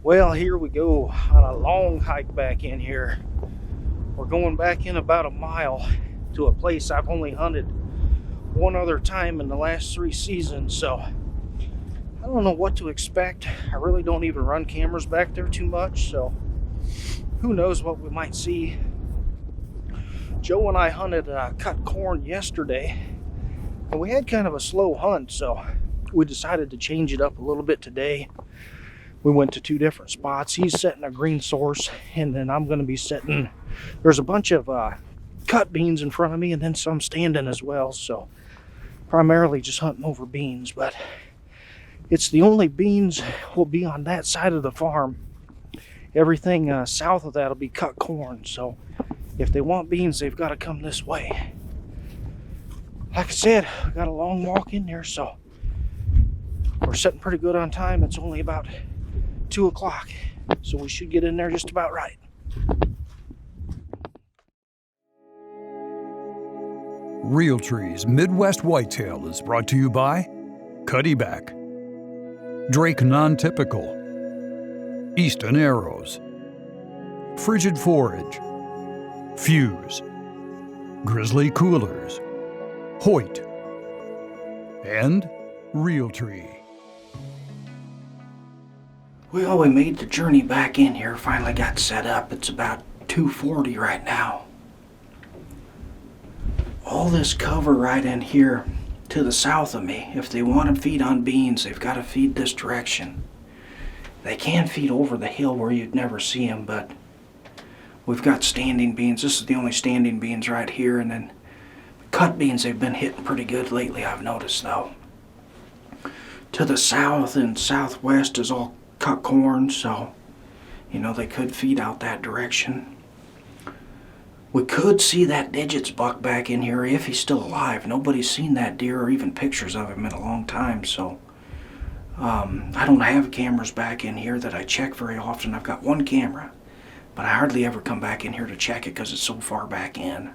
Well, here we go on a long hike back in here. We're going back in about a mile to a place I've only hunted one other time in the last 3 seasons, so I don't know what to expect. I really don't even run cameras back there too much, so who knows what we might see. Joe and I hunted cut corn yesterday, and we had kind of a slow hunt, so we decided to change it up a little bit today. We went to 2 different spots. He's setting a green source, and then I'm going to be setting, there's a bunch of cut beans in front of me and then some standing as well, so primarily just hunting over beans, but it's the only beans will be on that side of the farm. Everything south of that will be cut corn, so if they want beans, they've got to come this way. Like I said, we got a long walk in there, so we're sitting pretty good on time. It's only about 2 o'clock, so we should get in there just about right. Realtree's Midwest Whitetail is brought to you by Cuddyback, Drake Non-Typical, Easton Arrows, Frigid Forage, Fuse, Grizzly Coolers, Hoyt, and Realtree. Well, we made the journey back in here, finally got set up. It's about 2:40 right now. All this cover right in here to the south of me, if they want to feed on beans, they've got to feed this direction. They can feed over the hill where you'd never see them, but we've got standing beans. This is the only standing beans right here, and then cut beans they've been hitting pretty good lately, I've noticed though. To the south and southwest is all cut corn, so they could feed out that direction. We could see that Digits buck back in here if he's still alive. Nobody's seen that deer or even pictures of him in a long time, so I don't have cameras back in here that I check very often. I've got one camera, but I hardly ever come back in here to check it because it's so far back in.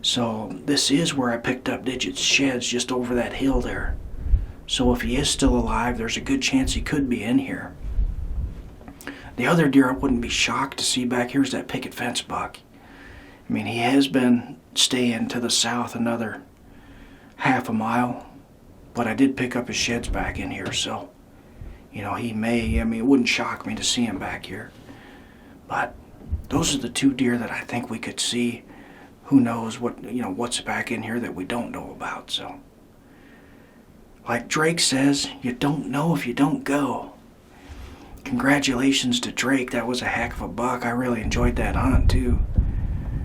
So this is where I picked up Digits' sheds, just over that hill there. So if he is still alive, there's a good chance he could be in here. The other deer I wouldn't be shocked to see back here is that picket fence buck. I mean, he has been staying to the south another half a mile, but I did pick up his sheds back in here, so, he may, it wouldn't shock me to see him back here. But those are the 2 deer that I think we could see. Who knows what's back in here that we don't know about, so. Like Drake says, you don't know if you don't go. Congratulations to Drake, that was a heck of a buck. I really enjoyed that hunt too.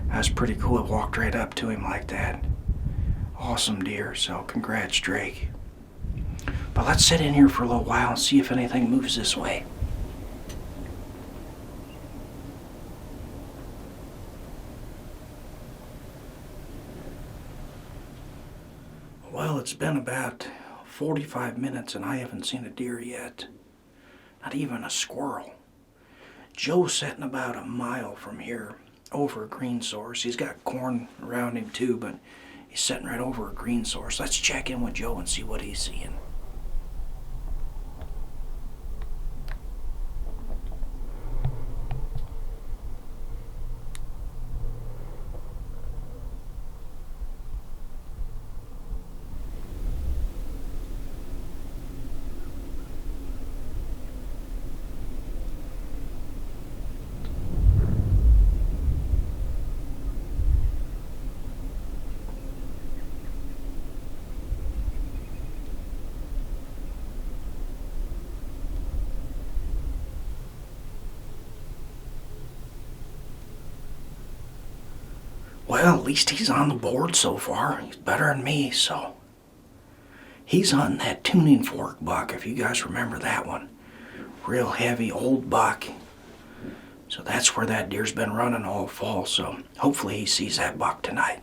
That was pretty cool. It walked right up to him like that. Awesome deer, so congrats Drake. But let's sit in here for a little while and see if anything moves this way. Well, it's been about 45 minutes and I haven't seen a deer yet. Not even a squirrel. Joe's sitting about a mile from here over a green source. He's got corn around him too, but he's sitting right over a green source. Let's check in with Joe and see what he's seeing. Well, at least he's on the board so far. He's better than me, so. He's hunting that tuning fork buck, if you guys remember that one. Real heavy old buck. So that's where that deer's been running all fall, so hopefully he sees that buck tonight.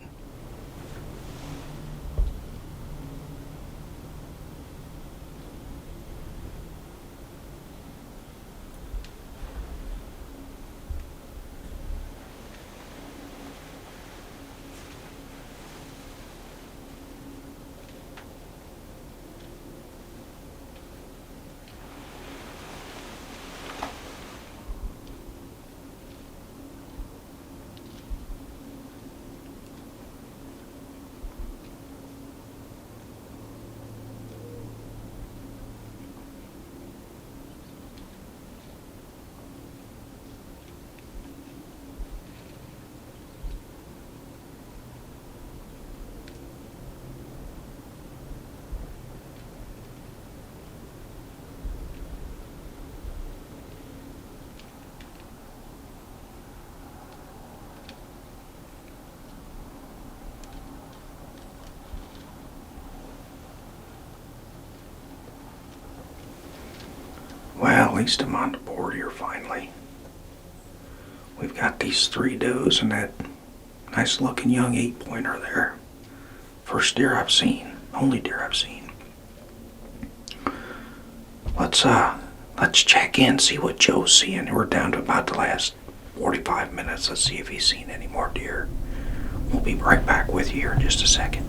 least I'm on the board here finally. We've got these 3 does and that nice looking young 8-pointer there. First deer I've seen, only deer I've seen. Let's check in, see what Joe's seeing. We're down to about the last 45 minutes. Let's see if he's seen any more deer. We'll be right back with you here in just a second.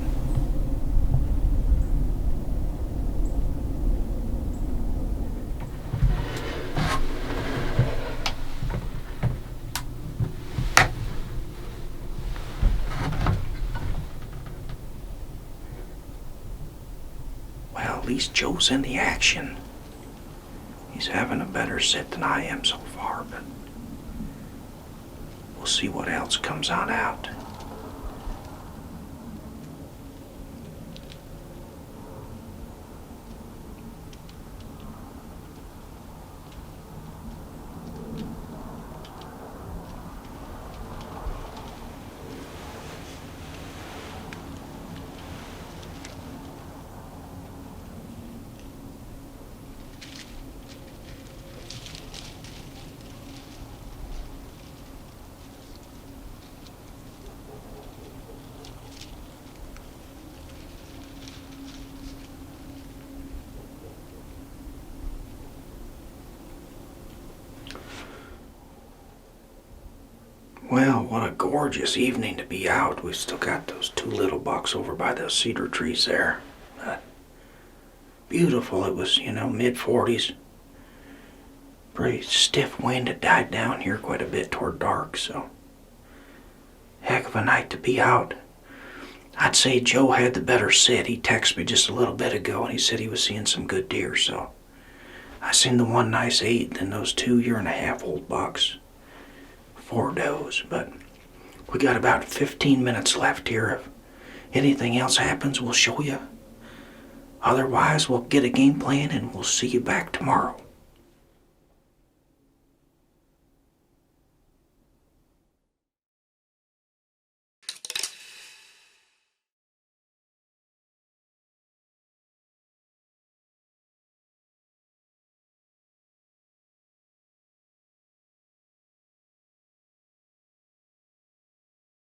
Well, at least Joe's in the action. He's having a better sit than I am so far, but we'll see what else comes on out. Well, what a gorgeous evening to be out. We've still got those 2 little bucks over by those cedar trees there. Beautiful. It was, mid-40s. Pretty stiff wind. It died down here quite a bit toward dark, so heck of a night to be out. I'd say Joe had the better sit. He texted me just a little bit ago and he said he was seeing some good deer, so I seen the one nice 8 and those 2 year-and-a-half-old bucks. 4 does, but we got about 15 minutes left here. If anything else happens, we'll show you. Otherwise, we'll get a game plan and we'll see you back tomorrow.